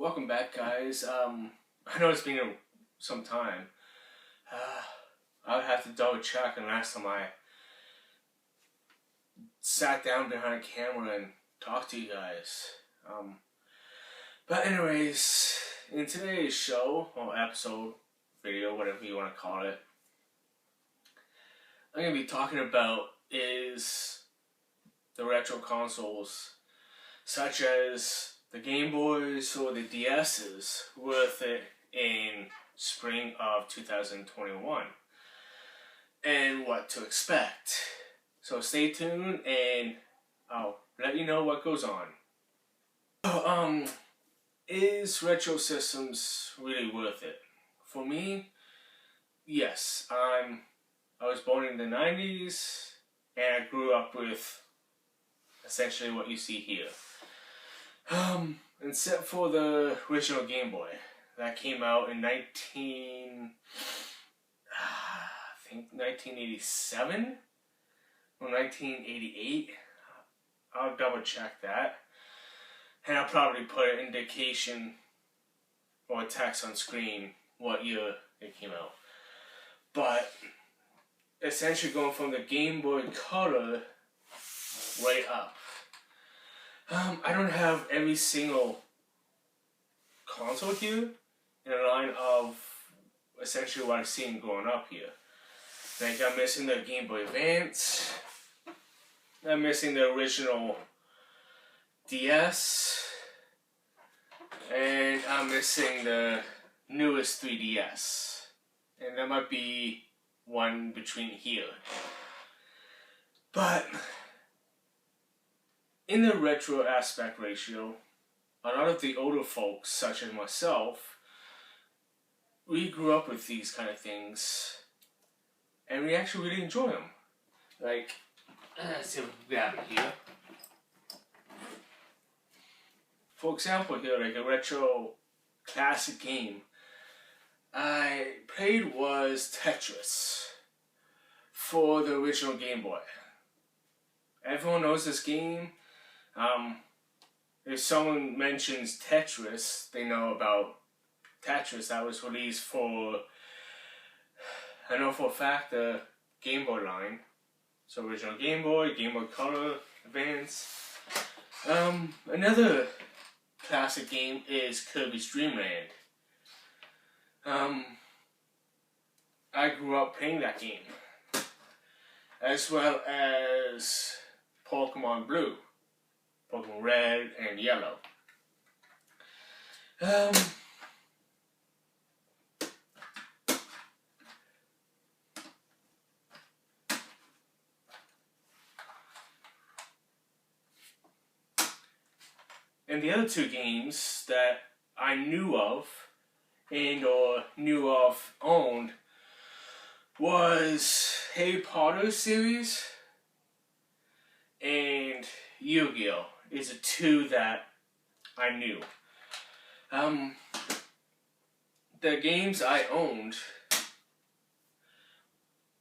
Welcome back, guys. I know it's been some time. I would have to double check the last time I sat down behind a camera and talked to you guys. But anyways, in today's show, or episode, video, whatever you want to call it, I'm going to be talking about is the retro consoles, such as the Game Boys or the DS's, worth it in spring of 2021, and what to expect. So stay tuned and I'll let you know what goes on. Is retro systems really worth it? For me, yes. I was born in the 90s and I grew up with essentially what you see here. Except for the original Game Boy that came out in 1987 or 1988. I'll double check that, and I'll probably put an indication or a text on screen what year it came out. But essentially going from the Game Boy Color right up. I don't have every single console here in a line of essentially what I've seen growing up here. Like, I'm missing the Game Boy Advance, I'm missing the original DS, and I'm missing the newest 3DS. And there might be one between here. But in the retro aspect ratio, a lot of the older folks, such as myself, we grew up with these kind of things, and we actually really enjoy them. Like, let's see if we grab it here. For example, here, like a retro classic game I played was Tetris for the original Game Boy. Everyone knows this game. If someone mentions Tetris, they know about Tetris. That was released for, I know for a fact, the Game Boy line. So original Game Boy, Game Boy Color, Advance. Another classic game is Kirby's Dream Land. I grew up playing that game, as well as Pokemon Blue, Pokemon Red and Yellow. And the other two games that I knew of owned was Harry Potter series and Yu-Gi-Oh! Is the two that I knew. The games I owned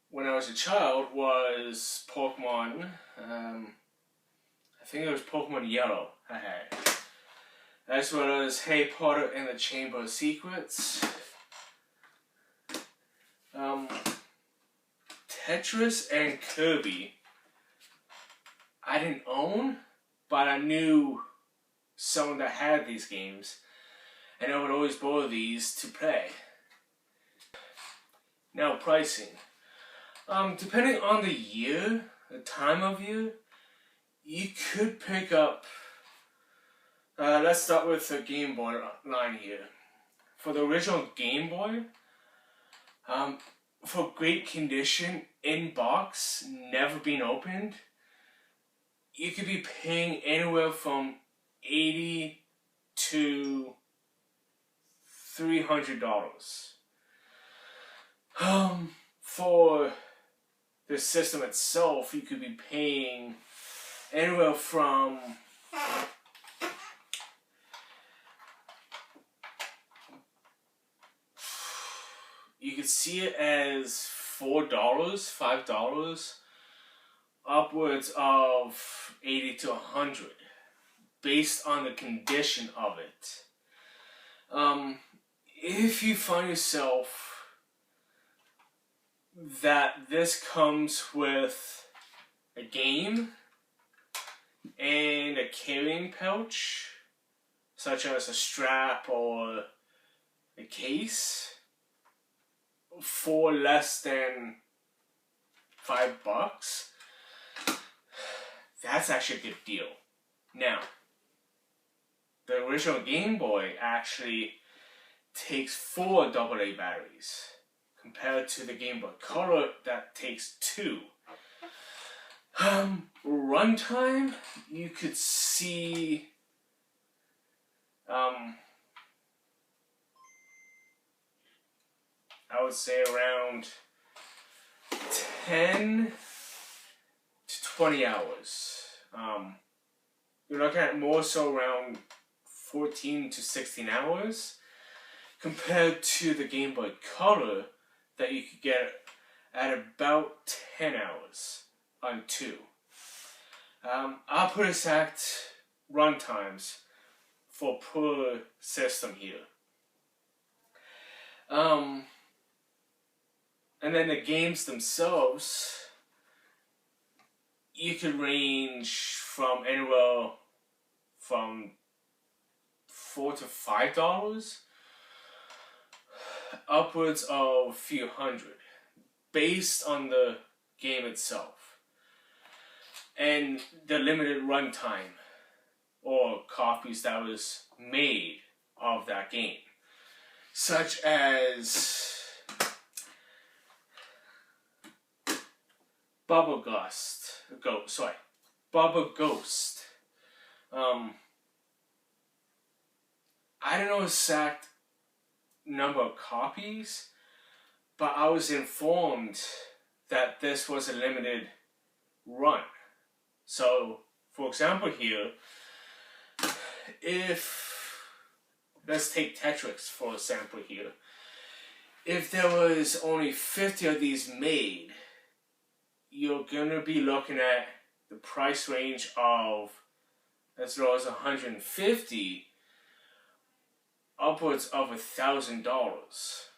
when I was a child was Pokemon, I think it was Pokemon Yellow I had, as well as Harry Potter and the Chamber of Secrets. Tetris and Kirby I didn't own, but I knew someone that had these games, and I would always borrow these to play. Now, pricing. Depending on the year, the time of year, you could pick up, let's start with the Game Boy line here. For the original Game Boy, for great condition, in box, never been opened, you could be paying anywhere from $80 to $300. For the system itself, you could be paying anywhere from you could see it as $4, $5, upwards of $80 to $100, based on the condition of it. If you find yourself that this comes with a game and a carrying pouch, such as a strap or a case, for less than $5, that's actually a good deal. Now, the original Game Boy actually takes 4 AA batteries, compared to the Game Boy Color that takes 2. Runtime, you could see I would say around 10 to 20 hours. You're looking at more so around 14 to 16 hours compared to the Game Boy Color that you could get at about 10 hours on 2. I'll put exact run times for per system here. And then the games themselves, you could range from anywhere from $4 to $5, upwards of a few hundred, based on the game itself and the limited runtime or copies that was made of that game, such as Bubble Ghost. I don't know exact number of copies, but I was informed that this was a limited run. So, for example here, let's take Tetris for example here. If there was only 50 of these made, you're gonna be looking at the price range of as low as $150, upwards of $1,000.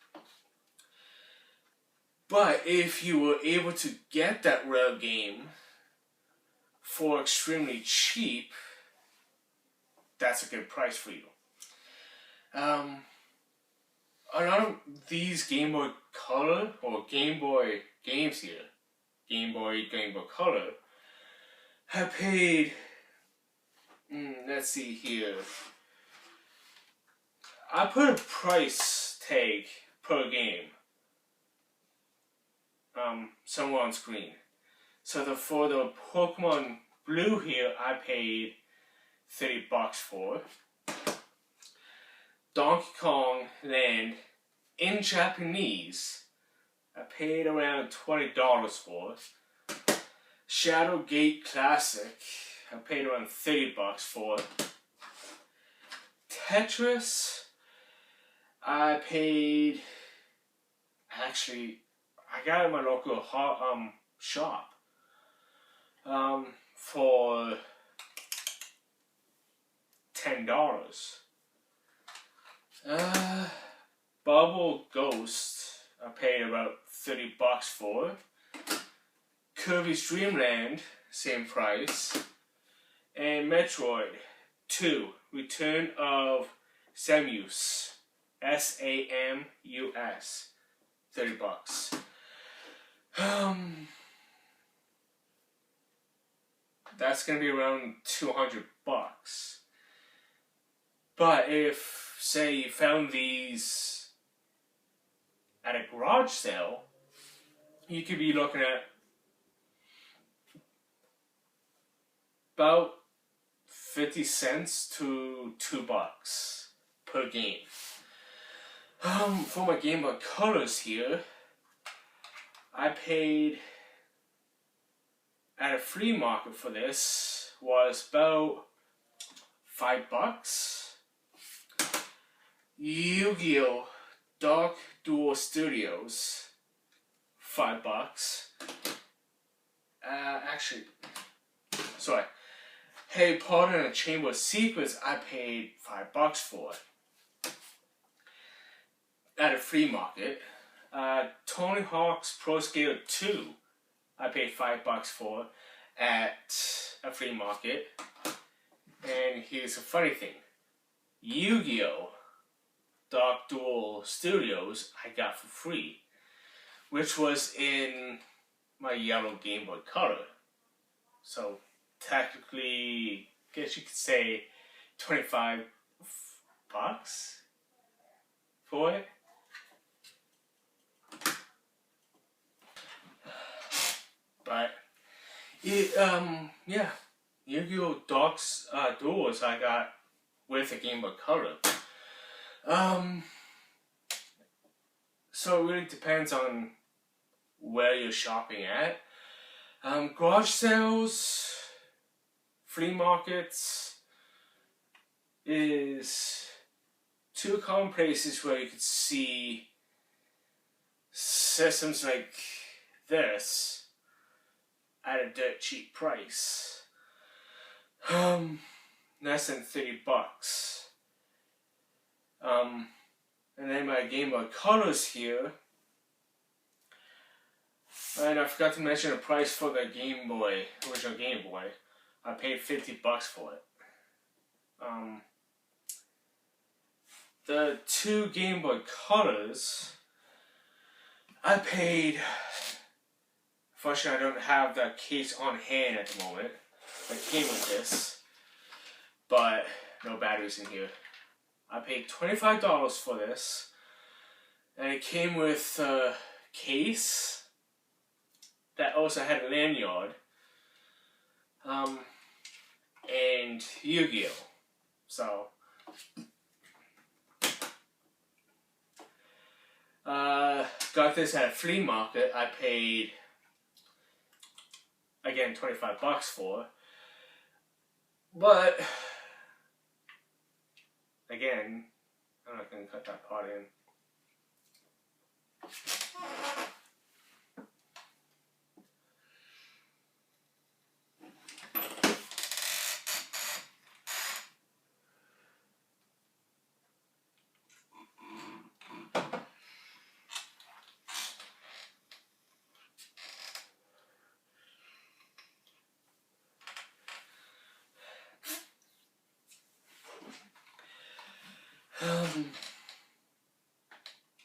But if you were able to get that rare game for extremely cheap, that's a good price for you. A lot of these Game Boy Color or Game Boy games here, Game Boy Color, have paid, let's see here, I put a price tag per game somewhere on screen. So for the Pokemon Blue here, I paid $30 for. Donkey Kong Land in Japanese, I paid around $20 for. ShadowGate Classic, I paid around $30 for. Tetris, I paid, actually, I got it in my local shop for $10. Bubble Ghost, I paid about $30 for. Kirby's Dream Land, same price. And Metroid 2, Return of Samus, SAMUS, $30. That's gonna be around $200. But if, say, you found these at a garage sale, you could be looking at about 50 cents to $2 per game. For my Game Boy Colors here, I paid at a flea market for this was about $5. Yu-Gi-Oh! Dark Duel Studios, $5. Actually, sorry. Harry Potter and the Chamber of Secrets, I paid $5 for. at a flea market. Tony Hawk's Pro Skater 2, I paid $5 for at a flea market. And here's a funny thing. Yu-Gi-Oh! Dark Duel Studios I got for free, which was in my yellow Game Boy Color. So technically, I guess you could say $25 for it. But yeah, Yu-Gi-Oh! Dark Duels I got with a Game Boy Color. So it really depends on where you're shopping at. Garage sales, flea markets is two common places where you could see systems like this at a dirt cheap price. Less than $30. And then my Game Boy Colors here. And I forgot to mention the price for the Game Boy, original Game Boy. I paid $50 for it. The two Game Boy Colors, I paid. Fortunately, I don't have that case on hand at the moment. It came with this, but no batteries in here. I paid $25 for this, and it came with a case that also had a lanyard, and Yu-Gi-Oh! So, got this at a flea market. I paid, again, $25 for, but again, I'm not going to cut that part in.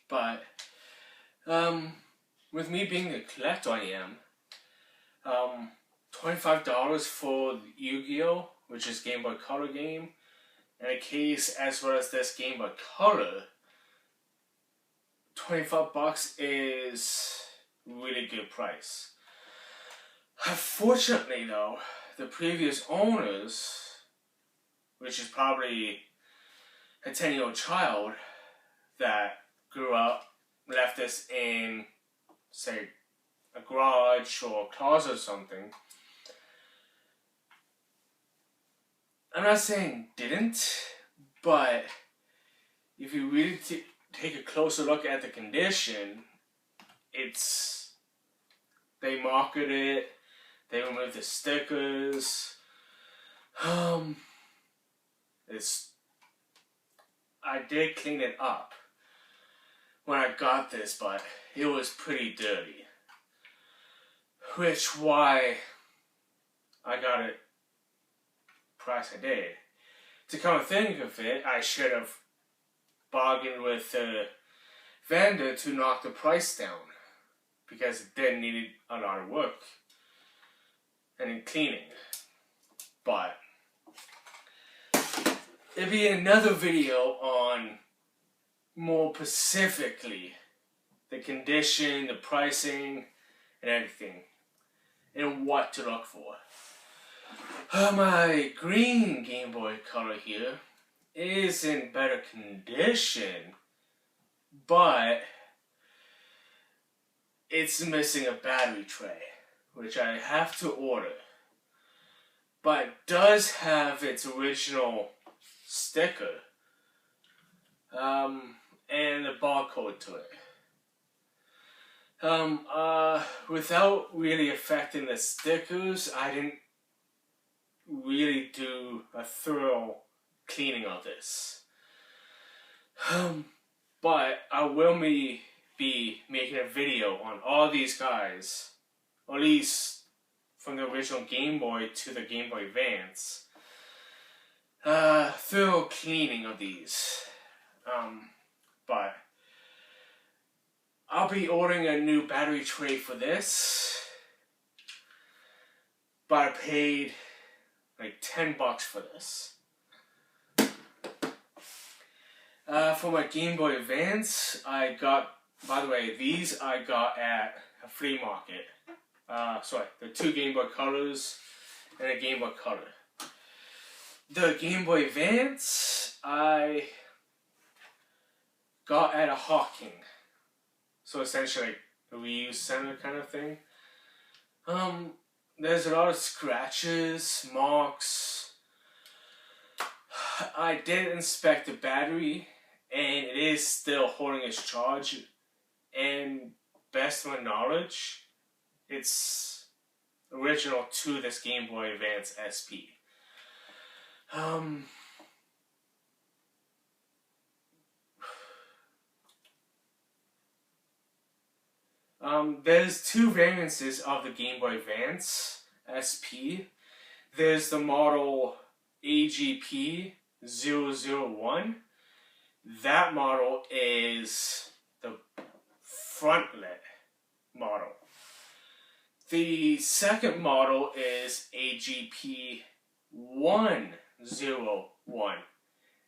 But with me being the collector I am, $25 for Yu-Gi-Oh!, which is Game Boy Color game, and a case as well as this Game Boy Color, $25 is really good price. Unfortunately though, the previous owners, which is probably a 10-year-old child that grew up, left this in, say, a garage or a closet or something. I'm not saying didn't, but if you really take a closer look at the condition, they market it, they remove the stickers. I did clean it up when I got this, but it was pretty dirty. Which why I got it price I did. To come to think of it, I should have bargained with the vendor to knock the price down, because it did need a lot of work and in cleaning. But it'll be another video on more specifically the condition, the pricing, and everything, and what to look for. My green Game Boy Color here is in better condition, but it's missing a battery tray, which I have to order, but does have its original sticker and a barcode to it. Without really affecting the stickers, I didn't really do a thorough cleaning of this. But I will be making a video on all these guys, or at least from the original Game Boy to the Game Boy Advance. Thorough cleaning of these. But I'll be ordering a new battery tray for this. But I paid like $10 for this. For my Game Boy Advance, I got, by the way, these I got at a flea market. Sorry, the 2 Game Boy Colors and a Game Boy Color. The Game Boy Advance, I got at a Hawking. So essentially like a reuse center kind of thing. There's a lot of scratches, marks. I did inspect the battery, and it is still holding its charge. And best of my knowledge, it's original to this Game Boy Advance SP. There's 2 variances of the Game Boy Advance SP. There's the model AGP-001. That model is the front-lit model. The second model is AGP-101,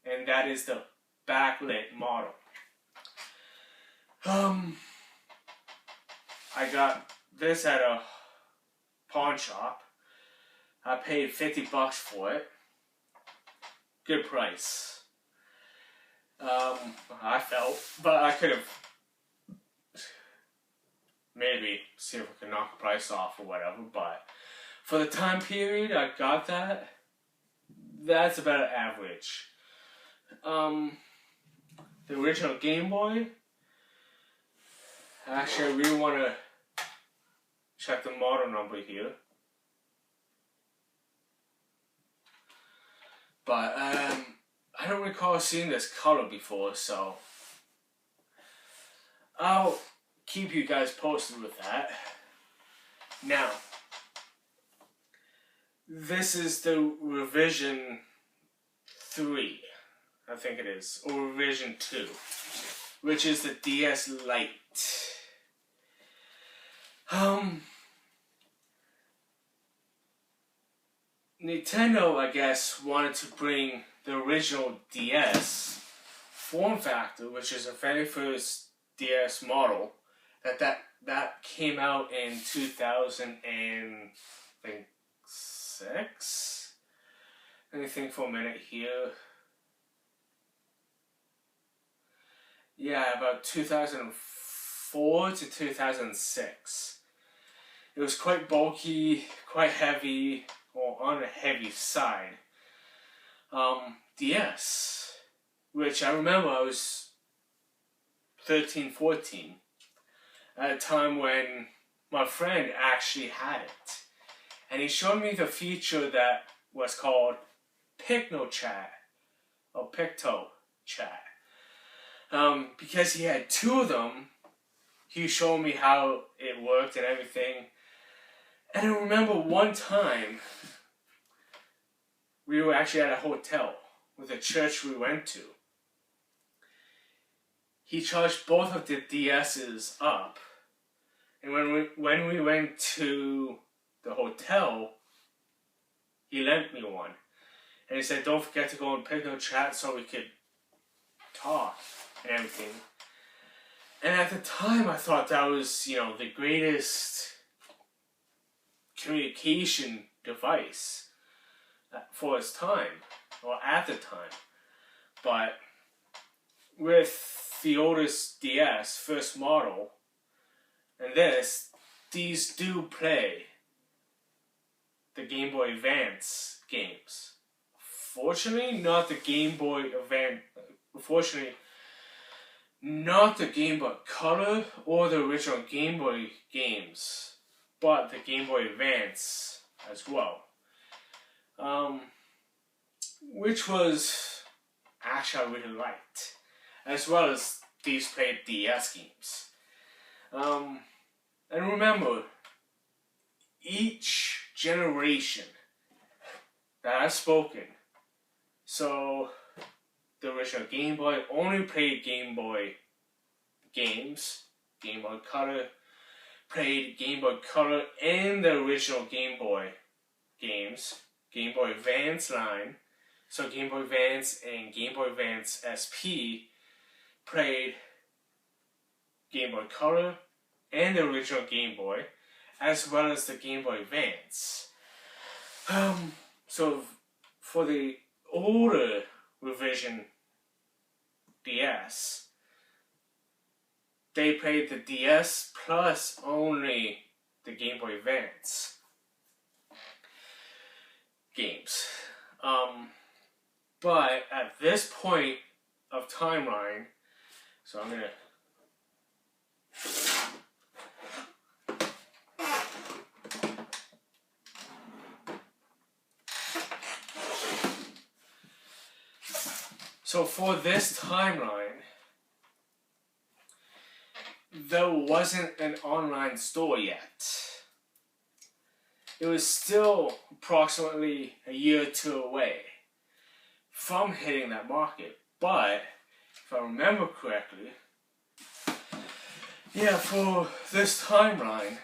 and that is the backlit model. I got this at a pawn shop. I paid $50 for it. Good price. I felt, but I could have maybe see if I could knock the price off or whatever, but for the time period I got that, that's about average. The original Game Boy, actually I really want to check the model number here. But I don't recall seeing this color before, so I'll keep you guys posted with that. Now, this is the revision 3, I think it is, or revision 2, which is the DS Lite. Nintendo, I guess, wanted to bring the original DS form factor, which is the very first DS model, that came out in 2006. Let me think for a minute here. Yeah, about 2004 to 2006. It was quite bulky, quite heavy, or on the heavy side. DS, which I remember I was 13, 14, at a time when my friend actually had it. And he showed me the feature that was called Picto Chat, or Picto Chat. Because he had 2 of them, he showed me how it worked and everything. And I remember one time, we were actually at a hotel with a church we went to. He charged both of the DS's up. And when we went to the hotel, he lent me one. And he said, don't forget to go and Picto Chat so we could talk and everything. And at the time, I thought that was, the greatest communication device for its time, or at the time. But with the oldest DS, first model, and these do play the Game Boy Advance games. Fortunately, not the Game Boy Advance. Unfortunately, not the Game Boy Color or the original Game Boy games, but the Game Boy Advance as well. Which was actually I really liked, as well as these played DS games. And remember, each generation that I've spoken, so the original Game Boy only played Game Boy games. Game Boy Color played Game Boy Color and the original Game Boy games. Game Boy Advance line, so Game Boy Advance and Game Boy Advance Sp played Game Boy Color and the original Game Boy, as well as the Game Boy Advance. So for the older revision DS, they played the DS plus only the Game Boy Advance games. But at this point of timeline, so I'm gonna so for this timeline, there wasn't an online store yet. It was still approximately a year or two away from hitting that market. But if I remember correctly, yeah, for this timeline,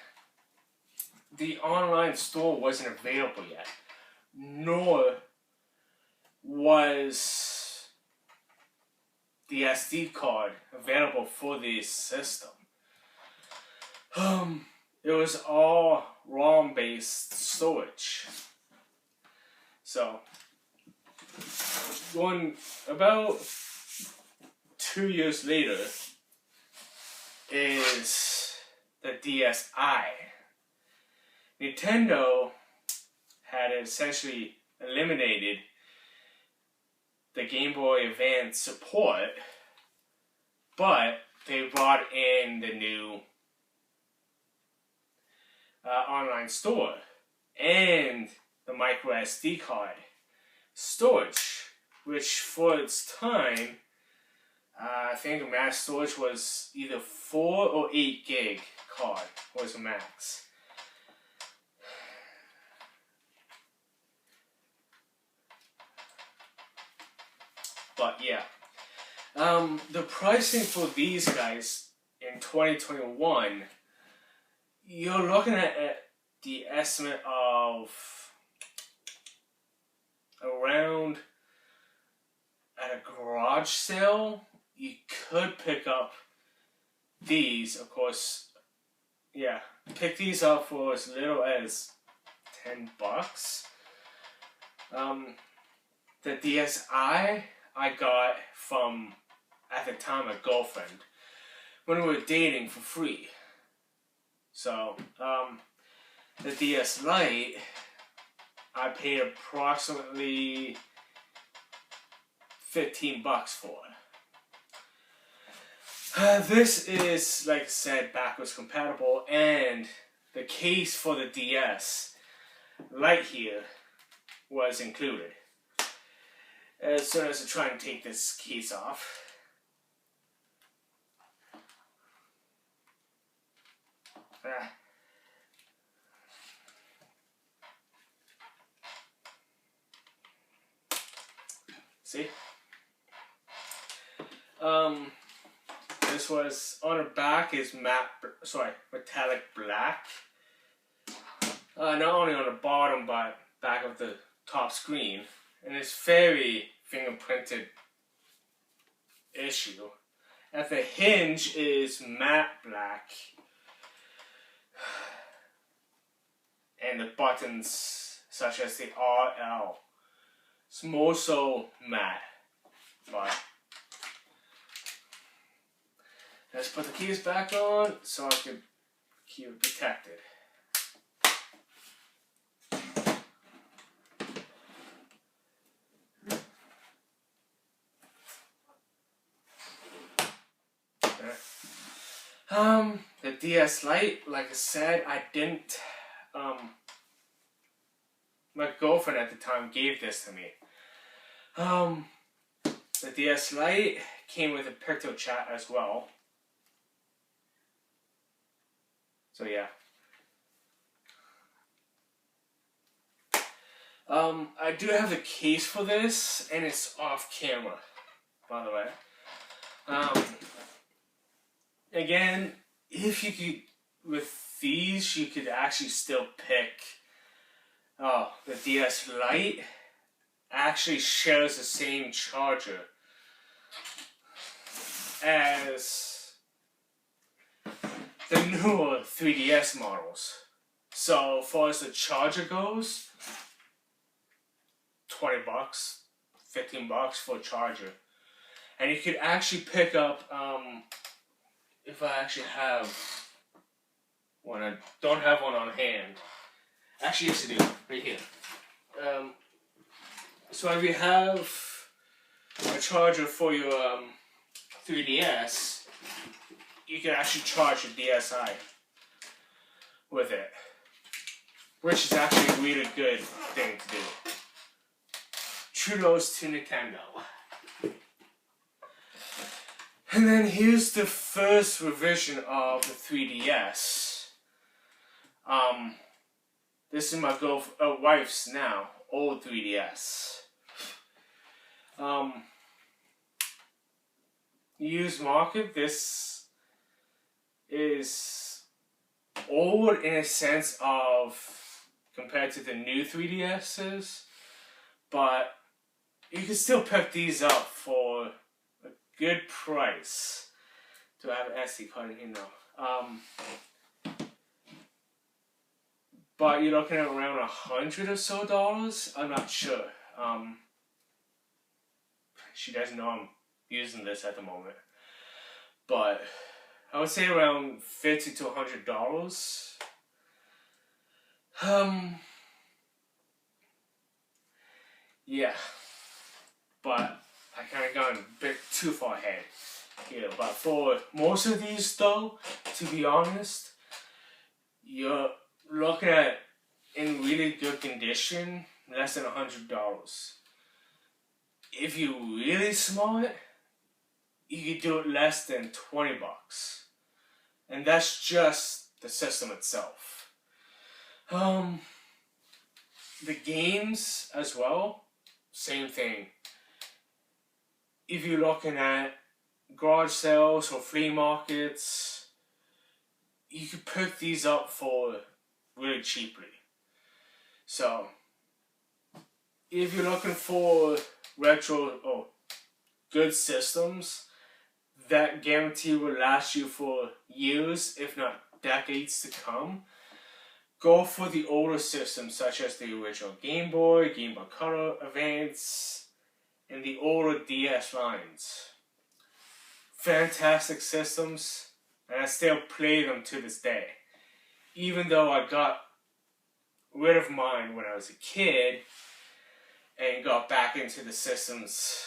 the online store wasn't available yet, nor was the SD card available for this system. It was all ROM-based storage. So, going about 2 years later is the DSi. Nintendo had essentially eliminated the Game Boy Advance support, but they brought in the new online store and the micro SD card storage, which for its time, I think the max storage was either 4 or 8 gig card was the max. But yeah, the pricing for these guys in 2021, you're looking at the estimate of around, at a garage sale, you could pick up these, of course, yeah, pick these up for as little as $10. The DSi I got from, at the time, a girlfriend when we were dating for free. So, the DS Lite, I paid approximately $15 for. This is, like I said, backwards compatible, and the case for the DS Lite here was included. As soon as I try and take this case off, see? This was, on the back is metallic black. Not only on the bottom, but back of the top screen. And it's very fingerprinted issue. At the hinge is matte black. And the buttons, such as the RL, it's more so matte. But let's put the keys back on so I can keep it protected. The DS Lite, like I said, I didn't, my girlfriend at the time gave this to me. The DS Lite came with a picture chat as well. So yeah. I do have the case for this, and it's off camera, by the way. Again, if you could, with these, you could actually still pick, the DS Lite actually shares the same charger as the newer 3DS models. So, as far as the charger goes, $20, $15 for a charger. And you could actually pick up, if I actually have one, I don't have one on hand. Actually, yes I do, right here. So if you have a charger for your 3DS, you can actually charge your DSi with it, which is actually a really good thing to do. Kudos to Nintendo. And then here's the first revision of the 3DS. This is my wife's now old 3DS. Used market. This is old in a sense of compared to the new 3DSs, but you can still pick these up for a good price. Do I have an SD card in here now? But you're looking at around $100 or so. I'm not sure. She doesn't know I'm using this at the moment. But I would say around $50 to $100. Yeah. But I kind of gone a bit too far ahead here. But for most of these though, to be honest, you're looking at, in really good condition, less than $100. If you really smart, you could do it less than $20. And that's just the system itself. The games as well, same thing. If you're looking at garage sales or flea markets, you could pick these up for really cheaply. So, if you're looking for retro or good systems that guarantee will last you for years, if not decades to come, go for the older systems such as the original Game Boy, GameBoy Color, Advance, and the older DS lines. Fantastic systems, and I still play them to this day. Even though I got rid of mine when I was a kid and got back into the systems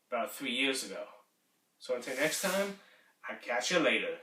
about 3 years ago. So until next time, I'll catch you later.